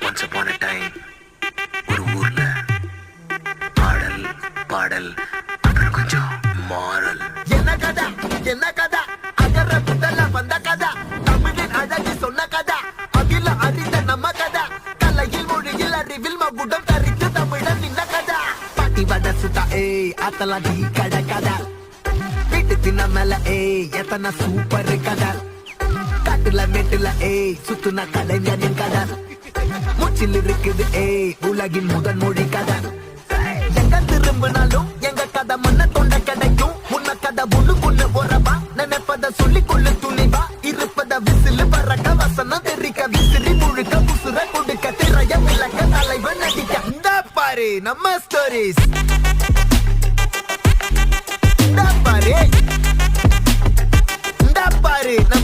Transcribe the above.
Once upon a time ஒரு ஊர்ல ஆடல் பாடல் அப்புறம் கொஞ்சம் மாறல். என்ன கதை என்ன கதை அகர முதல்ல வந்த கதை தமிழின் அழகி சொன்ன கதை அகில அறிந்த நம்ம கதை கலையில் மொழியில் அறிவில் மகுடம் தரித்து தமிழன் நின்ன கதை பாட்டி வட சுட்டா அத்தலா டீ கடை கதை வீட்டு தின்ன மேல எத்தனை சூப்பர் கதை காட்டுல மேட்டுல சுத்துன கலைஞரின் கதை மூச்சில் இருக்குது உலகின் முதன் மொழி கதை எங்க திரும்பினாலும் எங்க கதை மண்ண தொண்ட கிடைக்கும் முன்ன கதை ஒண்ணு போறவா நினைப்பத சொல்லிக் கொள்ளு துணிவா இருப்பத விசிலு பறக்க வசனம் தெரிக்க விசிறி முழுக்க புசுர கொடுக்க திரைய விளக்க தலைவன் நடிக்க இந்த பாரு நம்ம ஸ்டோரிஸ் இந்த பாரு நம்ம